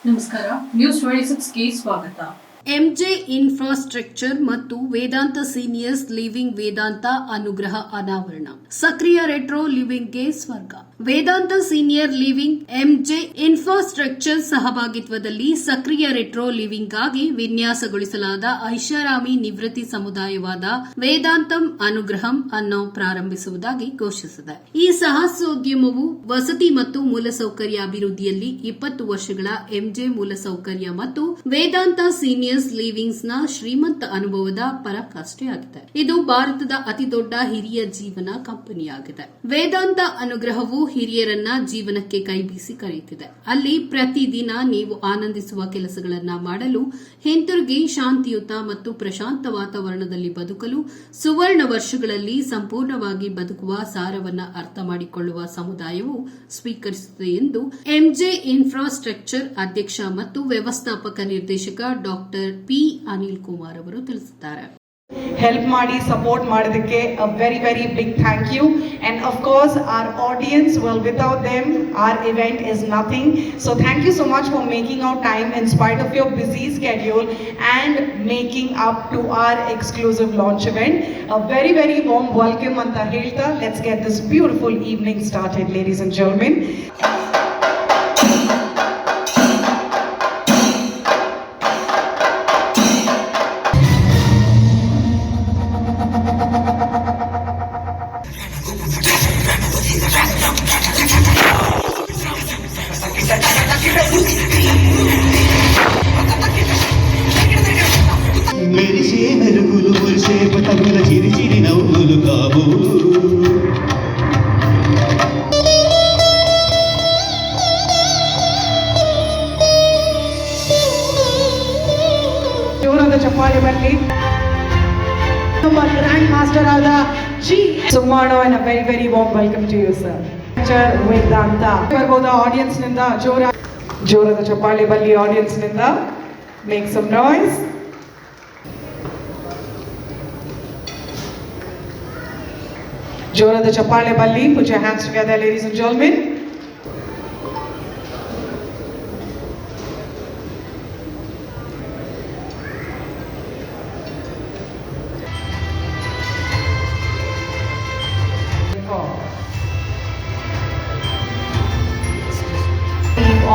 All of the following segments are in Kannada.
ನಮಸ್ಕಾರ, ನ್ಯೂಸ್ 26ಗೆ ಸ್ವಾಗತ. ಎಂಜೆ ಇನ್ಫ್ರಾಸ್ಟ್ರಕ್ಚರ್ ಮತ್ತು ವೇದಾಂತ ಸೀನಿಯರ್ಸ್ ಲಿವಿಂಗ್ ವೇದಾಂತ ಅನುಗ್ರಹ ಅನಾವರಣ. ಸಕ್ರಿಯ ರೆಟ್ರೋ ಲಿವಿಂಗ್ಗೆ ಸ್ವರ್ಗ. ವೇದಾಂತ ಸೀನಿಯರ್ ಲಿವಿಂಗ್ ಎಂಜೆ ಇನ್ಫ್ರಾಸ್ಟ್ರಕ್ಚರ್ ಸಹಭಾಗಿತ್ವದಲ್ಲಿ ಸಕ್ರಿಯ ರೆಟ್ರೋ ಲಿವಿಂಗ್ ಗಾಗಿ ವಿನ್ಯಾಸಗೊಳಿಸಲಾದ ಐಷಾರಾಮಿ ನಿವೃತ್ತಿ ಸಮುದಾಯವಾದ ವೇದಾಂತಂ ಅನುಗ್ರಹಂ ಅನ್ನು ಪ್ರಾರಂಭಿಸುವುದಾಗಿ ಘೋಷಿಸಿದೆ. ಈ ಸಾಹಸೋದ್ಯಮವು ವಸತಿ ಮತ್ತು ಮೂಲಸೌಕರ್ಯ ಅಭಿವೃದ್ಧಿಯಲ್ಲಿ 20 ವರ್ಷಗಳ ಎಂಜೆ ಮೂಲಸೌಕರ್ಯ ಮತ್ತು ವೇದಾಂತ ಸೀನಿಯರ್ಸ್ ಲಿವಿಂಗ್ಸ್ ನ ಶ್ರೀಮಂತ ಅನುಭವದ ಪರಾಕಾಷ್ಠೆಯಾಗಿದೆ. ಇದು ಭಾರತದ ಅತಿದೊಡ್ಡ ಹಿರಿಯ ಜೀವನ ಕಂಪನಿಯಾಗಿದೆ. ವೇದಾಂತ ಅನುಗ್ರಹವು ಹಿರಿಯರನ್ನ ಜೀವನಕ್ಕೆ ಕೈಬೀಸಿ ಕರೆಯುತ್ತಿದೆ. ಅಲ್ಲಿ ಪ್ರತಿದಿನ ನೀವು ಆನಂದಿಸುವ ಕೆಲಸಗಳನ್ನು ಮಾಡಲು, ಹಿಂತಿರುಗಿ ಶಾಂತಿಯುತ ಮತ್ತು ಪ್ರಶಾಂತ ವಾತಾವರಣದಲ್ಲಿ ಬದುಕಲು, ಸುವರ್ಣ ವರ್ಷಗಳಲ್ಲಿ ಸಂಪೂರ್ಣವಾಗಿ ಬದುಕುವ ಸಾರವನ್ನು ಅರ್ಥ ಮಾಡಿಕೊಳ್ಳುವ ಸಮುದಾಯವು ಸ್ವೀಕರಿಸುತ್ತದೆ ಎಂದು ಎಂಜೆ ಇನ್ಫ್ರಾಸ್ಟ್ರಕ್ಚರ್ ಅಧ್ಯಕ್ಷ ಮತ್ತು ವ್ಯವಸ್ಥಾಪಕ ನಿರ್ದೇಶಕ ಡಾಕ್ಟರ್ ಪಿ ಅನಿಲ್ ಕುಮಾರ್ ಅವರು ತಿಳಿಸಿದ್ದಾರೆ. Help ಮಾಡಿ ಸಪೋರ್ಟ್ ಮಾಡೋದಕ್ಕೆ a very big thank you, and of course our audience, well, without them our event is nothing. So thank you so much for making out time in spite of your busy schedule and making up to our exclusive launch event. A very warm welcome anta helta, let's get this beautiful evening started, ladies and gentlemen. మెరిసే మెరుగులు మురిసే పతగుల చిరి చిరి నవ్వులు కాబు ಜೋರಾದ ಚಪ್ಪಾಳೆ ಬರಲಿ. ನಮ್ಮ ಗ್ರ್ಯಾಂಡ್ ಮಾಸ್ಟರ್ ಆದ ಜಿ ಸುಮಾಣೋ, and a very warm welcome to you sir. Vedanta ಬರ್ಬೋದ ಆಡಿಯನ್ಸ್ ನಿಂದ ಜೋರಾದ ಚಪ್ಪಾಳೆ ಬರಲಿ. ಆಡಿಯನ್ಸ್ ನಿಂದ ಮೇಕ್ ಸಮ್ ನಾಯ್ಸ್. ಜೋರಾದ ಚಪ್ಪಾಳೆ ಬರಲಿ. Put your hands together, ladies and gentlemen.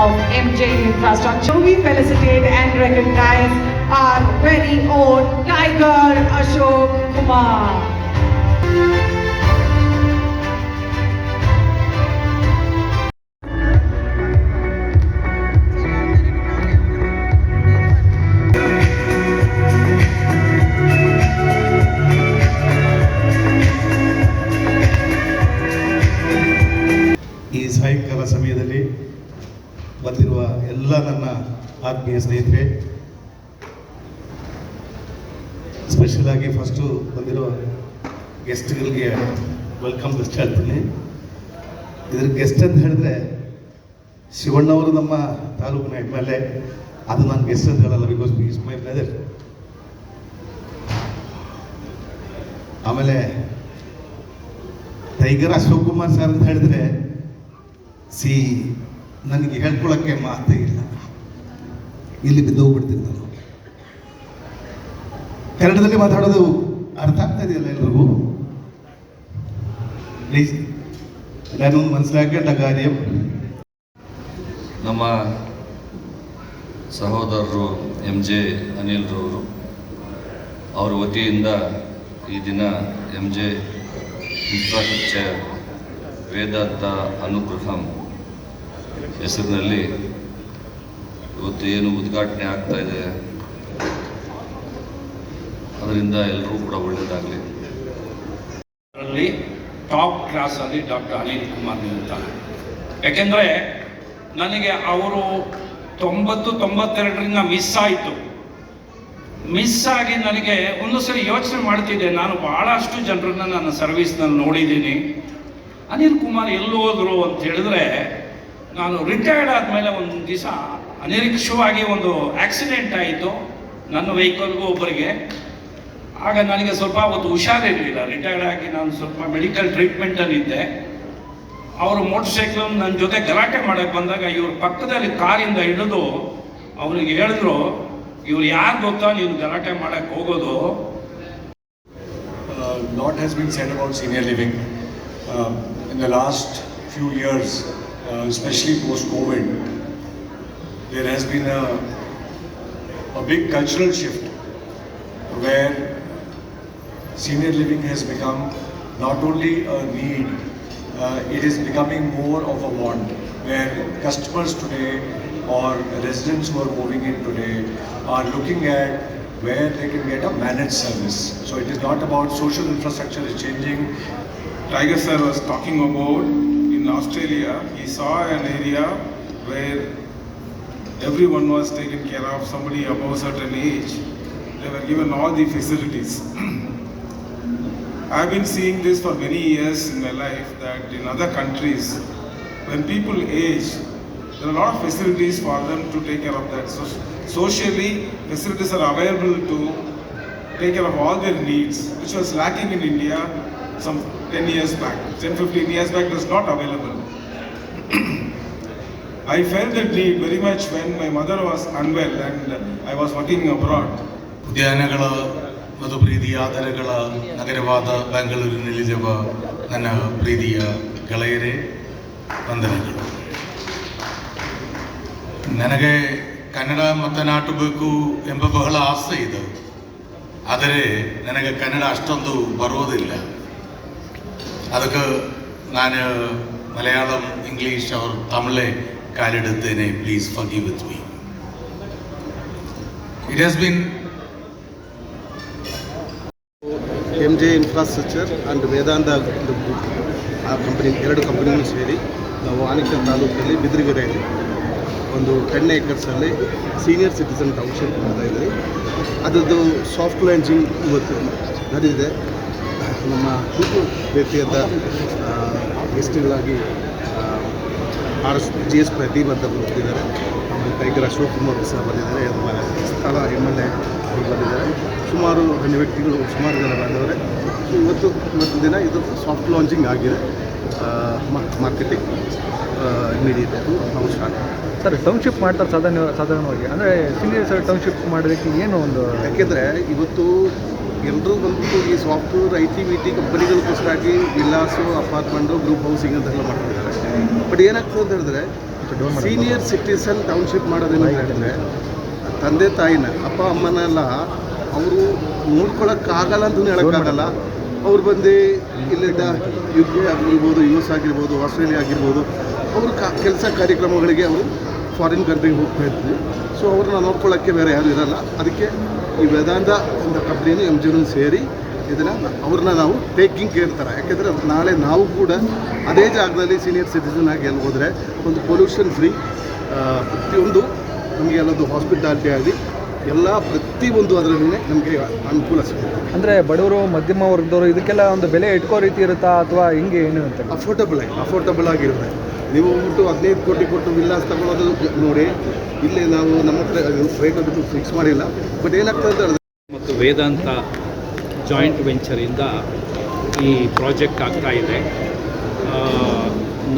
Of MJ Infrastructure, we felicitate and recognize our very own Tiger Ashok Kumar. ಈ ಸಾಯಂಕಾಲ ಸಮಯದಲ್ಲಿ ಬಂದಿರುವ ಎಲ್ಲ ನನ್ನ ಆತ್ಮೀಯ ಸ್ನೇಹಿತರೆ, ಸ್ಪೆಷಲ್ ಆಗಿ ಫಸ್ಟು ಬಂದಿರೋ ಗೆಸ್ಟ್ಗಳಿಗೆ ವೆಲ್ಕಮ್ ಗೆಸ್ಟ್ ಹೇಳ್ತೀನಿ. ಇದ್ರ ಗೆಸ್ಟ್ ಅಂತ ಹೇಳಿದ್ರೆ ಶಿವಣ್ಣವರು ನಮ್ಮ ತಾಲೂಕಿನ MLA, ಅದು ನಾನು ಗೆಸ್ಟ್ ಅಂತ ಹೇಳಲ್ಲ, ಬಿಕಾಸ್ ಈಸ್ ಮೈ ಬ್ರದರ್. ಆಮೇಲೆ ಟೈಗರ್ ಅಶೋಕ್ ಕುಮಾರ್ ಸರ್ ಅಂತ ಹೇಳಿದ್ರೆ ನನಗೆ ಹೇಳ್ಕೊಳ್ಳೋಕ್ಕೆ ಮಾತೇ ಇಲ್ಲ, ಇಲ್ಲಿ ಬಿದ್ದೋಗ್ಬಿಡ್ತೀನಿ ನಾನು. ಕನ್ನಡದಲ್ಲಿ ಮಾತಾಡೋದು ಅರ್ಥ ಆಗ್ತಾ ಇದೆಯಲ್ಲ ಎಲ್ರಿಗೂ? ಪ್ಲೀಸ್ ನಾನು ಮನಸ್ಸಿಲಾಕೊಂಡ ಕಾರ್ಯ. ನಮ್ಮ ಸಹೋದರರು MJ ಅನಿಲ್ರವರು ಅವರ ವತಿಯಿಂದ ಈ ದಿನ MJ ಇನ್ಫ್ರಾಸ್ಟ್ರಕ್ಚರ್ ವೇದಾಂತ ಅನುಗ್ರಹಂ ಹೆಸರಿನಲ್ಲಿ ಇವತ್ತು ಏನು ಉದ್ಘಾಟನೆ ಆಗ್ತಾ ಇದೆ, ಅದರಿಂದ ಎಲ್ಲರೂ ಕೂಡ ಒಳ್ಳೆಯದಾಗಲಿ. ಅದರಲ್ಲಿ ಟಾಪ್ ಕ್ಲಾಸಲ್ಲಿ ಡಾಕ್ಟರ್ ಅನಿಲ್ ಕುಮಾರ್ ನಿಲ್ತಾರೆ. ಯಾಕೆಂದರೆ ನನಗೆ ಅವರು 92 ಮಿಸ್ ಆಗಿ ನನಗೆ ಒಂದು ಸರಿ ಯೋಚನೆ ಮಾಡ್ತಿದ್ದೆ. ನಾನು ಭಾಳಷ್ಟು ಜನರನ್ನ ನನ್ನ ಸರ್ವಿಸ್ನಲ್ಲಿ ನೋಡಿದ್ದೀನಿ. ಅನಿಲ್ ಕುಮಾರ್ ಎಲ್ಲೂ ಹೋದರು ಅಂತ ಹೇಳಿದ್ರೆ, ನಾನು ರಿಟೈರ್ಡ್ ಆದಮೇಲೆ ಒಂದು ದಿವಸ ಅನಿರೀಕ್ಷವಾಗಿ ಒಂದು ಆಕ್ಸಿಡೆಂಟ್ ಆಯಿತು ನನ್ನ ವೆಹಿಕಲ್ಗೂ ಒಬ್ಬರಿಗೆ. ಆಗ ನನಗೆ ಸ್ವಲ್ಪ ಅವತ್ತು ಹುಷಾರಿರಲಿಲ್ಲ. ರಿಟೈರ್ಡ್ ಆಗಿ ನಾನು ಸ್ವಲ್ಪ ಮೆಡಿಕಲ್ ಟ್ರೀಟ್ಮೆಂಟಲ್ಲಿದ್ದೆ. ಅವರು ಮೋಟರ್ ಸೈಕಲ್ ನನ್ನ ಜೊತೆ ಗಲಾಟೆ ಮಾಡೋಕ್ಕೆ ಬಂದಾಗ ಇವ್ರ ಪಕ್ಕದಲ್ಲಿ ಕಾರಿಂದ ಹಿಡಿದು ಅವನಿಗೆ ಹೇಳಿದ್ರು, ಇವ್ರು ಯಾರು ಗೊತ್ತಾ ನೀನು ಗಲಾಟೆ ಮಾಡೋಕ್ಕೆ ಹೋಗೋದು. Lot has been said about senior living in the last few years, especially post-COVID. There has been a big cultural shift where senior living has become not only a need, it is becoming more of a want, where customers today or residents who are moving in today are looking at where they can get a managed service. So it is not about social infrastructure is changing. Tiger sir was talking about in Australia, he saw an area where everyone was taken care of, somebody above a certain age, they were given all the facilities. I've been seeing this for many years in my life, that in other countries, when people age, there are a lot of facilities for them to take care of that. So socially, facilities are available to take care of all their needs, which was lacking in India some 10 years back. 10-15 years back, it was not available. I felt that need very much when my mother was unwell and I was working abroad. ಉದ್ಯಾನಗಳ ಮತ್ತು ಪ್ರೀತಿಯ ಆದರಗಳ ನಗರವಾದ ಬೆಂಗಳೂರಿನಲ್ಲಿರುವ ನನ್ನ ಪ್ರೀತಿಯ ಗೆಳೆಯರೇ, ವಂದನೆಗಳು. ನನಗೆ ಕನ್ನಡ ಮಾತನಾಡಬೇಕು ಎಂಬ ಬಹಳ ಆಸೆ ಇದೆ, ಆದರೆ ನನಗೆ ಕನ್ನಡ ಅಷ್ಟೊಂದು ಬರುವುದಿಲ್ಲ. ಅದಕ್ಕೆ ನಾನು ಮಲಯಾಳಂ, ಇಂಗ್ಲೀಷ್ ಅವರು ತಮಿಳೇ ಕಾಲಿಡುತ್ತೇನೆ. Please forgive with me. It has been MJ infrastructure and Vedanta group, ಆ ಕಂಪನಿ, ಎರಡು ಕಂಪನಿಗಳು ಸೇರಿ ನಾವು ಆನೇಕಲ್ ತಾಲೂಕಲ್ಲಿ ಬಿದ್ರಗೆರೆಯಲ್ಲಿ ಒಂದು 10 ಏಕರ್ಸಲ್ಲಿ ಸೀನಿಯರ್ ಸಿಟಿಸನ್ ಟೌನ್ಶಿಪ್ ಮಾಡ್ತಾ ಇದ್ದೀವಿ. ಅದರದ್ದು ಸಾಫ್ಟ್ ಲಾಂಚಿಂಗ್ ಇವತ್ತು ನಡೆದಿದೆ. ನಮ್ಮ ರೀತಿಯಾದ ಗೆಸ್ಟ್ಗಳಾಗಿ GS ಪ್ರದೀಪ್ ಅಂತ ಬಂದಿದ್ದಾರೆ, ಟೈಗರ್ ಅಶೋಕ್ ಕುಮಾರ್ ಸಹ ಬಂದಿದ್ದಾರೆ, ಸ್ಥಳ MLA ಬಂದಿದ್ದಾರೆ. ಸುಮಾರು ವ್ಯಕ್ತಿಗಳು, ಸುಮಾರು ಜನ ಬಂದವರೆ. ಇವತ್ತು ದಿನ ಇದು ಸಾಫ್ಟ್ ಲಾಂಚಿಂಗ್ ಆಗಿದೆ. ಮಾರ್ಕೆಟಿಂಗ್ ಇಮಿಡಿಯೇಟ್ ನಾವು ಸ್ಟಾರ್ಟ್ ಸರ್. ಟೌನ್ಶಿಪ್ ಮಾಡ್ತಾರೆ ಸಾಧಾರಣವಾಗಿ, ಅಂದರೆ ಸೀನಿಯರ್ ಟೌನ್ಶಿಪ್ ಮಾಡೋದಕ್ಕೆ ಏನು ಒಂದು, ಯಾಕೆಂದರೆ ಇವತ್ತು ಎಲ್ಲರೂ ಬಂದು ಈ ಸಾಫ್ಟ್ವೇರ್ IT ಕಂಪನಿಗಳಿಗೋಸ್ಕರಾಗಿ ವಿಲ್ಲಾಸು, ಅಪಾರ್ಟ್ಮೆಂಟು, ಗ್ರೂಪ್ ಹೌಸಿಂಗ್ ಅಂತೆಲ್ಲ ಮಾಡ್ತಿದ್ದಾರೆ. ಬಟ್ ಏನಾಗ್ತದೆ ಅಂತ ಹೇಳಿದ್ರೆ, ಸೀನಿಯರ್ ಸಿಟಿಸನ್ ಟೌನ್ಶಿಪ್ ಮಾಡೋದೇನು ಹೇಳಿದ್ರೆ, ತಂದೆ ತಾಯಿನ, ಅಪ್ಪ ಅಮ್ಮನೆಲ್ಲ ಅವರು ನೋಡ್ಕೊಳ್ಳೋಕ್ಕಾಗಲ್ಲ ಅಂತಲೂ ಹೇಳೋಕ್ಕಾಗಲ್ಲ. ಅವ್ರು ಬಂದು ಇಲ್ಲಿಂದ UK ಆಗಿರ್ಬೋದು, US ಆಗಿರ್ಬೋದು, ಆಸ್ಟ್ರೇಲಿಯಾ ಆಗಿರ್ಬೋದು, ಅವರು ಕೆಲಸ ಕಾರ್ಯಕ್ರಮಗಳಿಗೆ ಅವರು ಫಾರಿನ್ ಕಂಟ್ರಿಗೆ ಹೋಗ್ತಾ ಇರ್ತೀವಿ. ಸೊ ಅವ್ರನ್ನ ನೋಡ್ಕೊಳ್ಳೋಕ್ಕೆ ಬೇರೆ ಯಾರೂ ಇರೋಲ್ಲ. ಅದಕ್ಕೆ ಈ ವೇದಾಂತ ಒಂದು ಕಂಪ್ನಿಯನ್ನು MJನೂ ಸೇರಿ ಇದನ್ನು ಅವ್ರನ್ನ ನಾವು ಟೇಕಿಂಗ್ ಕೇರ್ ಥರ, ಯಾಕೆಂದರೆ ನಾಳೆ ನಾವು ಕೂಡ ಅದೇ ಜಾಗದಲ್ಲಿ ಸೀನಿಯರ್ ಸಿಟಿಸನ್ ಆಗಿ ಎಲ್ಲಿ ಹೋದರೆ ಒಂದು ಪೊಲ್ಯೂಷನ್ ಫ್ರೀ, ಪ್ರತಿಯೊಂದು ನಮಗೆ ಎಲ್ಲದು ಹಾಸ್ಪಿಟಾಲಿಟಿ ಆಗಲಿ ಎಲ್ಲ ಪ್ರತಿಯೊಂದು ಅದರಲ್ಲೇ ನಮಗೆ ಅನುಕೂಲ ಸಿಗುತ್ತೆ. ಅಂದರೆ ಬಡವರು, ಮಧ್ಯಮ ವರ್ಗದವರು ಇದಕ್ಕೆಲ್ಲ ಒಂದು ಬೆಲೆ ಇಟ್ಕೋ ರೀತಿ ಇರುತ್ತಾ ಅಥವಾ ಹಿಂಗೆ ಏನು ಅಂತ? ಅಫೋರ್ಡಬಲ್ ಆಗಿರುತ್ತೆ. ನೀವು ಹೋಗ್ಬಿಟ್ಟು 15 ಕೋಟಿ ಕೊಟ್ಟು ವಿಲ್ಲಾಸ್ ತಗೊಳ್ಳೋದು ನೋಡಿ, ಇಲ್ಲಿ ನಾವು ನಮ್ಮ ಹತ್ರ ರೇಟ್ ಅದು ಫಿಕ್ಸ್ ಮಾಡಿಲ್ಲ. ಬಟ್ ಏನಾಗ್ತದೆ ಅಂತ ಹೇಳಿದ್ರೆ, ಮತ್ತು ವೇದಾಂತ ಜಾಯಿಂಟ್ ವೆಂಚರಿಂದ ಈ ಪ್ರಾಜೆಕ್ಟ್ ಆಗ್ತಾ ಇದೆ.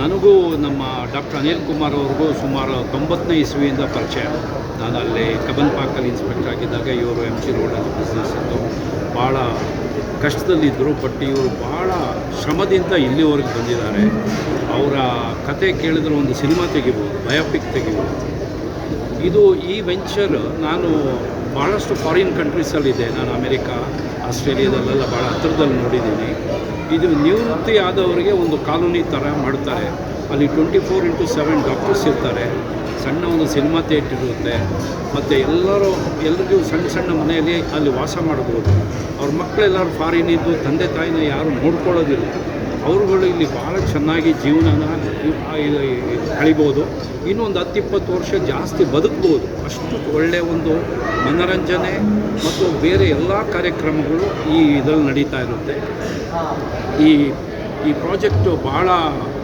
ನನಗೂ ನಮ್ಮ ಡಾಕ್ಟರ್ ಅನಿಲ್ ಕುಮಾರ್ ಅವ್ರಿಗೂ ಸುಮಾರು 90ನೇ ಇಸ್ವಿಯಿಂದ ಪರಿಚಯ. ನಾನು ಅಲ್ಲಿ ಕಬ್ಬನ್ ಪಾರ್ಕಲ್ಲಿ ಇನ್ಸ್ಪೆಕ್ಟರ್ ಆಗಿದ್ದಾಗ ಇವರು MG ರೋಡಲ್ಲಿ ಬಿಸ್ನೆಸ್ ಇತ್ತು. ಭಾಳ ಕಷ್ಟದಲ್ಲಿದ್ದರು, ಬಟ್ ಇವರು ಭಾಳ ಶ್ರಮದಿಂದ ಇಲ್ಲಿವರೆಗೆ ಬಂದಿದ್ದಾರೆ. ಅವರ ಕತೆ ಕೇಳಿದ್ರೆ ಒಂದು ಸಿನಿಮಾ ತೆಗಿಬೋದು, ಬಯೋಪಿಕ್ ತೆಗಿಬೋದು. ಇದು ಈ ವೆಂಚರ್ ನಾನು ಭಾಳಷ್ಟು ಫಾರಿನ್ ಕಂಟ್ರೀಸಲ್ಲಿದೆ. ನಾನು ಅಮೇರಿಕಾ, ಆಸ್ಟ್ರೇಲಿಯಾದಲ್ಲೆಲ್ಲ ಭಾಳ ಹತ್ತಿರದಲ್ಲಿ ನೋಡಿದ್ದೀನಿ. ಇದು ನಿವೃತ್ತಿ ಆದವರಿಗೆ ಒಂದು ಕಾಲೋನಿ ಥರ ಮಾಡ್ತಾರೆ. ಅಲ್ಲಿ 24/7 ಡಾಕ್ಟರ್ಸ್ ಇರ್ತಾರೆ. ಸಣ್ಣ ಒಂದು ಸಿನಿಮಾ ಥಿಯೇಟರ್ ಇರುತ್ತೆ. ಮತ್ತು ಎಲ್ಲರಿಗೂ ಸಣ್ಣ ಮನೆಯಲ್ಲಿ ಅಲ್ಲಿ ವಾಸ ಮಾಡ್ಬೋದು. ಅವ್ರ ಮಕ್ಕಳೆಲ್ಲರೂ ಫಾರಿನಿದ್ದು ತಂದೆ ತಾಯಿನ ಯಾರು ನೋಡ್ಕೊಳ್ಳೋದಿಲ್ಲ. ಅವರುಗಳು ಇಲ್ಲಿ ಭಾಳ ಚೆನ್ನಾಗಿ ಜೀವನನ ಕಳಿಬೋದು. ಇನ್ನೂ ಒಂದು 10-20 ವರ್ಷ ಜಾಸ್ತಿ ಬದುಕ್ಬೋದು. ಅಷ್ಟು ಒಳ್ಳೆಯ ಒಂದು ಮನೋರಂಜನೆ ಮತ್ತು ಬೇರೆ ಎಲ್ಲ ಕಾರ್ಯಕ್ರಮಗಳು ಈ ಇದರಲ್ಲಿ ನಡೀತಾ ಇರುತ್ತೆ. ಈ ಪ್ರಾಜೆಕ್ಟು ಭಾಳ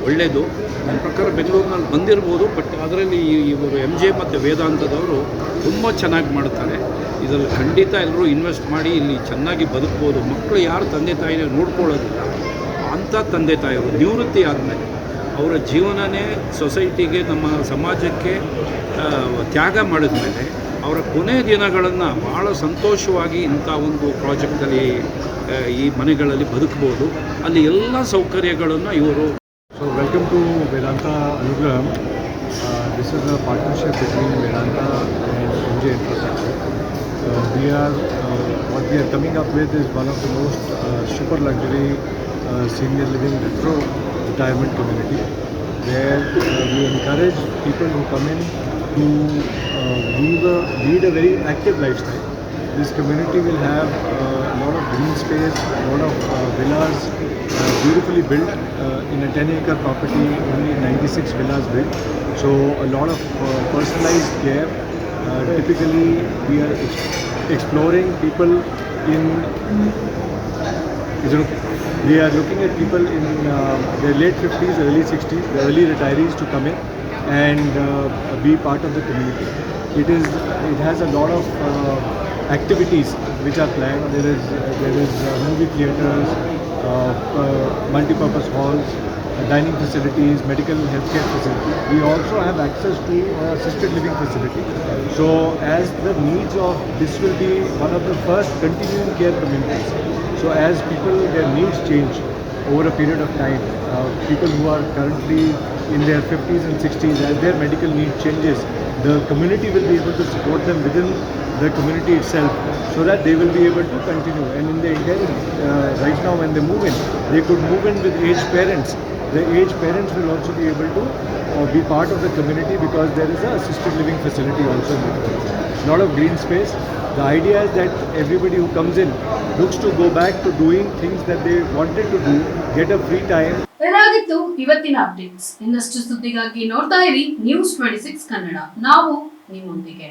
ಒಳ್ಳೆಯದು. ನನ್ನ ಪ್ರಕಾರ ಬೆಂಗಳೂರಿನಲ್ಲಿ ಬಂದಿರ್ಬೋದು, ಬಟ್ ಅದರಲ್ಲಿ ಇವರು MJ ಮತ್ತು ವೇದಾಂತದವರು ತುಂಬ ಚೆನ್ನಾಗಿ ಮಾಡ್ತಾರೆ. ಇದರಲ್ಲಿ ಖಂಡಿತ ಎಲ್ಲರೂ ಇನ್ವೆಸ್ಟ್ ಮಾಡಿ ಇಲ್ಲಿ ಚೆನ್ನಾಗಿ ಬದುಕ್ಬೋದು. ಮಕ್ಕಳು ಯಾರು ತಂದೆ ತಾಯಿನ ನೋಡ್ಕೊಳ್ಳೋದಿಲ್ಲ ಅಂಥ ತಂದೆ ತಾಯಿಯವರು ನಿವೃತ್ತಿ ಆದಮೇಲೆ ಅವರ ಜೀವನನೇ ಸೊಸೈಟಿಗೆ, ನಮ್ಮ ಸಮಾಜಕ್ಕೆ ತ್ಯಾಗ ಮಾಡಿದ ಮೇಲೆ ಅವರ ಕೊನೆಯ ದಿನಗಳನ್ನು ಭಾಳ ಸಂತೋಷವಾಗಿ ಇಂಥ ಒಂದು ಪ್ರಾಜೆಕ್ಟಲ್ಲಿ ಈ ಮನೆಗಳಲ್ಲಿ ಬದುಕ್ಬೋದು. ಅಲ್ಲಿ ಎಲ್ಲ ಸೌಕರ್ಯಗಳನ್ನು ಇವರು. ಸೊ ವೆಲ್ಕಮ್ ಟು ವೇದಾಂತ ಅನುಗ್ರಹ. This is a partnership between Vedanta and MJ Infrastructure. What we are coming up with is one of the most super luxury senior living retro retirement community, where we encourage people who come in to lead a very active lifestyle. This community will have a lot of green space, a lot of villas beautifully built in a 10-acre property, only 96 villas built. So a lot of personalized care. Typically we are exploring people in, we are looking at people in their late 50s, early 60s, the early retirees to come in and be part of the community. It has a lot of activities which are planned. There is movie theaters, multi-purpose halls, dining facilities, medical healthcare facilities. We also have access to assisted living facility. So as the needs of this will be one of the first continuing care communities. So as people, their needs change over a period of time, people who are currently in their 50s and 60s, as their medical need changes, the community will be able to support them within the community itself, so that they will be able to continue. And in the interim, right now when they move in, they could move in with aged parents. The aged parents will also be able to be part of the community, because there is a assisted living facility also in the community. A lot of green space. The idea is that everybody who comes in looks to go back to doing things that they wanted to do, get a free time. ಇದಾಗಿತ್ತು ಇವತ್ತಿನ ಅಪ್ಡೇಟ್ಸ್. ಇನ್ನಷ್ಟು ಸುದ್ದಿಗಾಗಿ ನೋಡ್ತಾ ಇರಿ News 26 ಕನ್ನಡ. ನಾವು ನಿಮ್ಮೊಂದಿಗೆ.